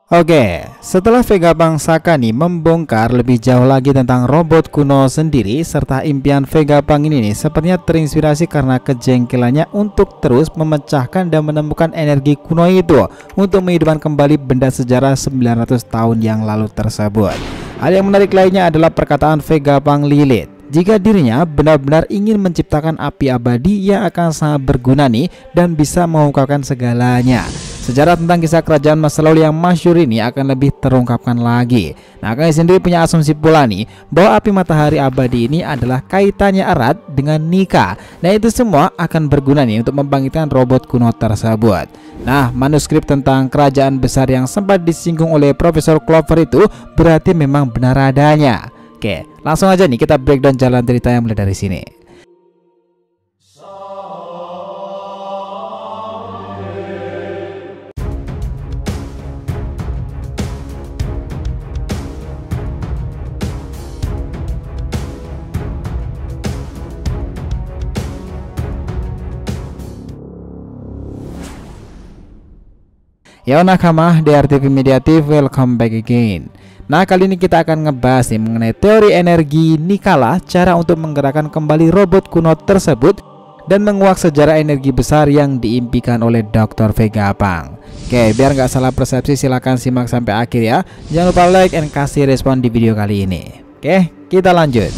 Oke, setelah Vegapunk Saka nih membongkar lebih jauh lagi tentang robot kuno sendiri, serta impian Vegapunk ini nih sepertinya terinspirasi karena kejengkelannya untuk terus memecahkan dan menemukan energi kuno itu untuk menghidupkan kembali benda sejarah 900 tahun yang lalu tersebut. Hal yang menarik lainnya adalah perkataan Vegapunk Lilith, jika dirinya benar-benar ingin menciptakan api abadi yang akan sangat berguna nih dan bisa mengungkapkan segalanya. Sejarah tentang kisah kerajaan masa lalu yang masyhur ini akan lebih terungkapkan lagi. Nah, kami sendiri punya asumsi pula nih bahwa api matahari abadi ini adalah kaitannya erat dengan Nika. Nah, itu semua akan berguna nih untuk membangkitkan robot kuno tersebut. Nah, manuskrip tentang kerajaan besar yang sempat disinggung oleh Profesor Clover itu berarti memang benar adanya. Oke, langsung aja nih kita breakdown jalan cerita yang mulai dari sini. Yo nakama, DRTV Mediatif, welcome back again. Nah, kali ini kita akan ngebahas nih mengenai teori energi Nikala, cara untuk menggerakkan kembali robot kuno tersebut dan menguak sejarah energi besar yang diimpikan oleh Dr. Vegapunk. Oke, biar nggak salah persepsi silahkan simak sampai akhir ya. Jangan lupa like dan kasih respon di video kali ini. Oke, kita lanjut.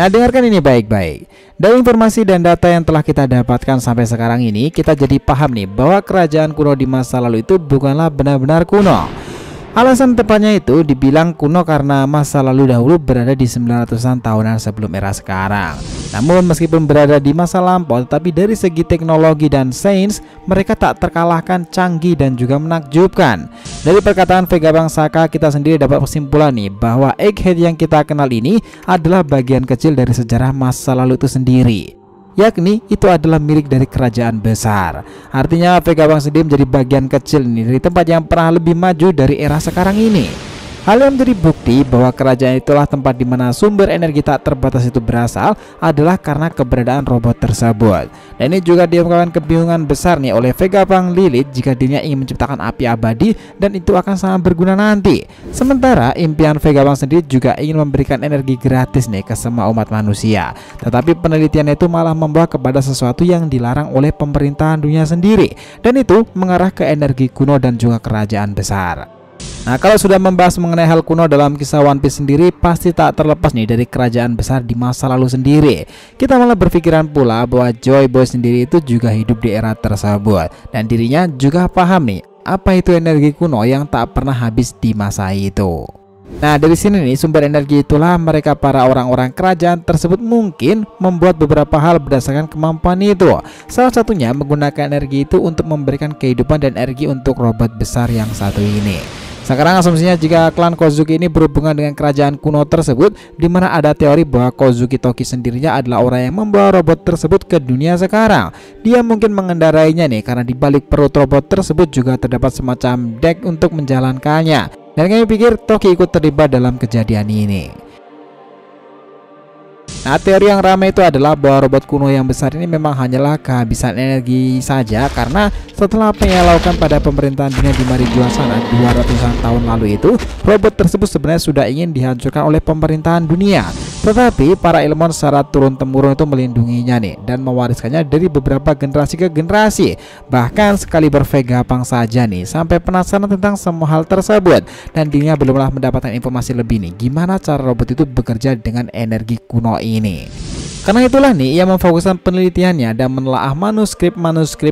Nah, dengarkan ini baik-baik. Dari informasi dan data yang telah kita dapatkan sampai sekarang ini, kita jadi paham nih bahwa kerajaan kuno di masa lalu itu bukanlah benar-benar kuno. Alasan tepatnya itu dibilang kuno karena masa lalu dahulu berada di 900-an tahunan sebelum era sekarang. Namun meskipun berada di masa lampau, tetapi dari segi teknologi dan sains mereka tak terkalahkan canggih dan juga menakjubkan. Dari perkataan Vegapunk Saka kita sendiri dapat kesimpulan nih bahwa Egghead yang kita kenal ini adalah bagian kecil dari sejarah masa lalu itu sendiri, yakni itu adalah milik dari kerajaan besar. Artinya Vegapunk sendiri menjadi bagian kecil nih dari tempat yang pernah lebih maju dari era sekarang ini. Hal yang menjadi bukti bahwa kerajaan itulah tempat di mana sumber energi tak terbatas itu berasal adalah karena keberadaan robot tersebut. Dan ini juga diungkapkan kebingungan besar nih oleh Vegapunk Lilith jika dirinya ingin menciptakan api abadi dan itu akan sangat berguna nanti. Sementara impian Vegapunk sendiri juga ingin memberikan energi gratis nih ke semua umat manusia. Tetapi penelitiannya itu malah membawa kepada sesuatu yang dilarang oleh pemerintahan dunia sendiri, dan itu mengarah ke energi kuno dan juga kerajaan besar. Nah, kalau sudah membahas mengenai hal kuno dalam kisah One Piece sendiri, pasti tak terlepas nih dari kerajaan besar di masa lalu sendiri. Kita malah berpikiran pula bahwa Joy Boy sendiri itu juga hidup di era tersebut, dan dirinya juga paham nih apa itu energi kuno yang tak pernah habis di masa itu. Nah, dari sini nih sumber energi itulah mereka para orang-orang kerajaan tersebut mungkin membuat beberapa hal berdasarkan kemampuan itu. Salah satunya menggunakan energi itu untuk memberikan kehidupan dan energi untuk robot besar yang satu ini. Sekarang asumsinya jika klan Kozuki ini berhubungan dengan kerajaan kuno tersebut, di mana ada teori bahwa Kozuki Toki sendirinya adalah orang yang membawa robot tersebut ke dunia sekarang. Dia mungkin mengendarainya nih karena di balik perut robot tersebut juga terdapat semacam deck untuk menjalankannya. Dan kami pikir Toki ikut terlibat dalam kejadian ini. Nah, teori yang ramai itu adalah bahwa robot kuno yang besar ini memang hanyalah kehabisan energi saja, karena setelah apa yang dilakukan pada pemerintahan dunia di Marigold sana 200-an tahun lalu itu, robot tersebut sebenarnya sudah ingin dihancurkan oleh pemerintahan dunia. Tetapi para ilmuwan secara turun-temurun itu melindunginya nih dan mewariskannya dari beberapa generasi ke generasi. Bahkan sekaliber Vegapunk saja nih sampai penasaran tentang semua hal tersebut, dan dirinya belumlah mendapatkan informasi lebih nih gimana cara robot itu bekerja dengan energi kuno ini. Karena itulah nih ia memfokuskan penelitiannya dan menelaah manuskrip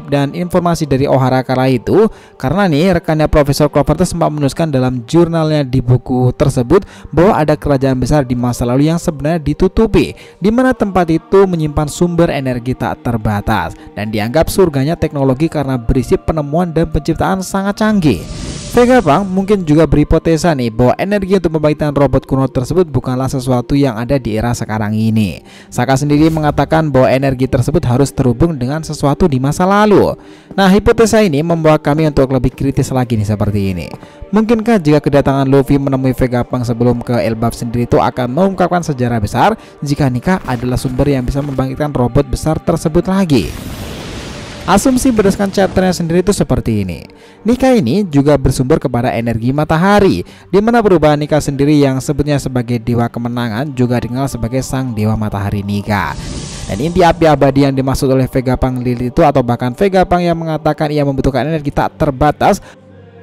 dan informasi dari Ohara kala itu, karena nih rekannya Profesor Clover sempat menuliskan dalam jurnalnya di buku tersebut bahwa ada kerajaan besar di masa lalu yang sebenarnya ditutupi, di mana tempat itu menyimpan sumber energi tak terbatas dan dianggap surganya teknologi karena berisi penemuan dan penciptaan sangat canggih. Vegapunk mungkin juga berhipotesa nih bahwa energi untuk membangkitkan robot kuno tersebut bukanlah sesuatu yang ada di era sekarang ini. Saka sendiri mengatakan bahwa energi tersebut harus terhubung dengan sesuatu di masa lalu. Nah, hipotesa ini membawa kami untuk lebih kritis lagi nih seperti ini. Mungkinkah jika kedatangan Luffy menemui Vegapunk sebelum ke Elbaf sendiri itu akan mengungkapkan sejarah besar jika Nika adalah sumber yang bisa membangkitkan robot besar tersebut lagi? Asumsi berdasarkan chapternya sendiri itu seperti ini. Nika ini juga bersumber kepada energi matahari, di mana perubahan Nika sendiri yang sebutnya sebagai dewa kemenangan juga dikenal sebagai sang dewa matahari Nika. Dan inti api abadi yang dimaksud oleh Vegapunk Lily itu, atau bahkan Vegapunk yang mengatakan ia membutuhkan energi tak terbatas,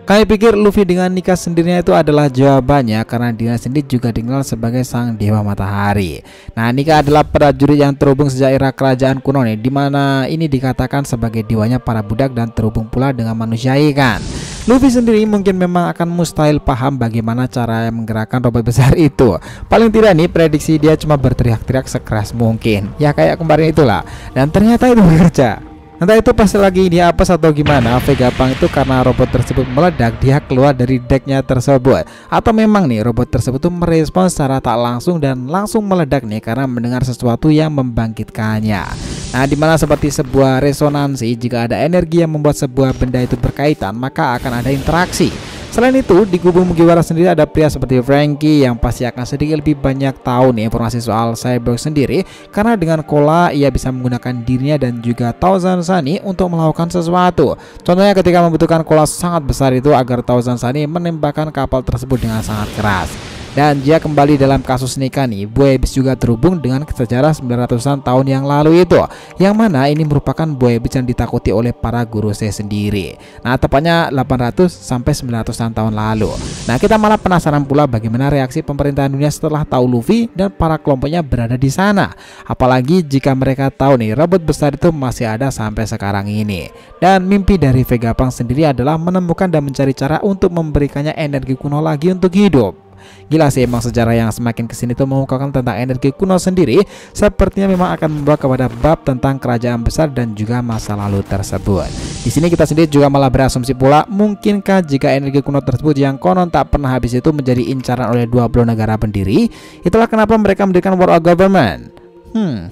kami pikir Luffy dengan Nika sendirinya itu adalah jawabannya, karena dia sendiri juga dikenal sebagai sang dewa matahari. Nah, Nika adalah prajurit yang terhubung sejak era kerajaan kuno nih, dimana ini dikatakan sebagai dewanya para budak dan terhubung pula dengan manusia ikan. Luffy sendiri mungkin memang akan mustahil paham bagaimana cara menggerakkan robot besar itu. Paling tidak nih, prediksi dia cuma berteriak-teriak sekeras mungkin, ya kayak kemarin itulah. Dan ternyata itu bekerja. Entah itu pas lagi dia apes atau gimana, Vegapunk itu karena robot tersebut meledak, dia keluar dari decknya tersebut. Atau memang nih robot tersebut tuh merespons secara tak langsung dan langsung meledak nih karena mendengar sesuatu yang membangkitkannya. Nah, dimana seperti sebuah resonansi, jika ada energi yang membuat sebuah benda itu berkaitan, maka akan ada interaksi. Selain itu, di kubu Mugiwara sendiri ada pria seperti Franky yang pasti akan sedikit lebih banyak tahu nih informasi soal Cyborg sendiri, karena dengan Kola ia bisa menggunakan dirinya dan juga Thousand Sunny untuk melakukan sesuatu. Contohnya ketika membutuhkan Kola sangat besar itu agar Thousand Sunny menembakkan kapal tersebut dengan sangat keras. Dan dia kembali dalam kasus Nika nih, Boy Beast juga terhubung dengan sejarah 900-an tahun yang lalu itu, yang mana ini merupakan Boy Beast yang ditakuti oleh para guru saya sendiri. Nah, tepatnya 800 sampai 900-an tahun lalu. Nah, kita malah penasaran pula bagaimana reaksi pemerintahan dunia setelah tahu Luffy dan para kelompoknya berada di sana. Apalagi jika mereka tahu nih robot besar itu masih ada sampai sekarang ini. Dan mimpi dari Vegapunk sendiri adalah menemukan dan mencari cara untuk memberikannya energi kuno lagi untuk hidup. Gila sih, emang sejarah yang semakin kesini tuh mengungkapkan tentang energi kuno sendiri sepertinya memang akan membawa kepada bab tentang kerajaan besar dan juga masa lalu tersebut. Di sini kita sendiri juga malah berasumsi pula, mungkinkah jika energi kuno tersebut yang konon tak pernah habis itu menjadi incaran oleh 20 negara pendiri? Itulah kenapa mereka mendirikan World Government.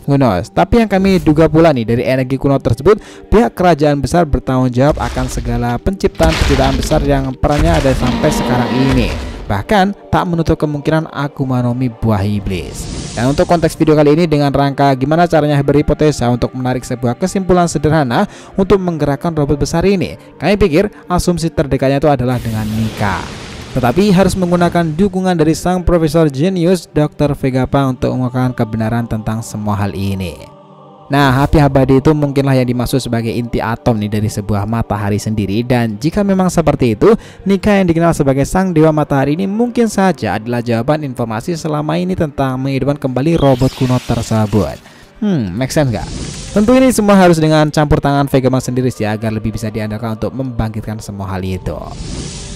Who knows. Tapi yang kami duga pula nih, dari energi kuno tersebut pihak kerajaan besar bertanggung jawab akan segala penciptaan besar yang perannya ada sampai sekarang ini. Bahkan tak menutup kemungkinan Akuma no Mi buah iblis. Dan untuk konteks video kali ini dengan rangka gimana caranya berhipotesa untuk menarik sebuah kesimpulan sederhana untuk menggerakkan robot besar ini, kami pikir asumsi terdekatnya itu adalah dengan Nika. Tetapi harus menggunakan dukungan dari sang profesor jenius Dr. Vegapunk untuk mengungkapkan kebenaran tentang semua hal ini. Nah, api abadi itu mungkinlah yang dimaksud sebagai inti atom nih dari sebuah matahari sendiri. Dan jika memang seperti itu, Nika yang dikenal sebagai sang dewa matahari ini mungkin saja adalah jawaban informasi selama ini tentang menghidupkan kembali robot kuno tersebut. Make sense gak? Tentu ini semua harus dengan campur tangan Vegapunk sendiri sih, agar lebih bisa diandalkan untuk membangkitkan semua hal itu.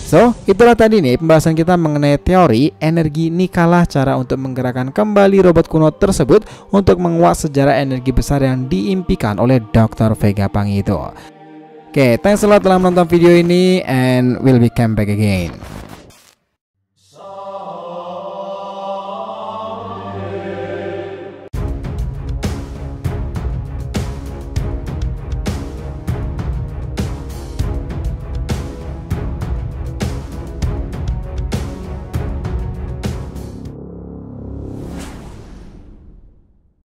So, itulah tadi nih pembahasan kita mengenai teori energi Nika lah cara untuk menggerakkan kembali robot kuno tersebut untuk menguak sejarah energi besar yang diimpikan oleh Dr. Vegapunk itu. Oke, thanks a lot telah menonton video ini and we'll be come back again.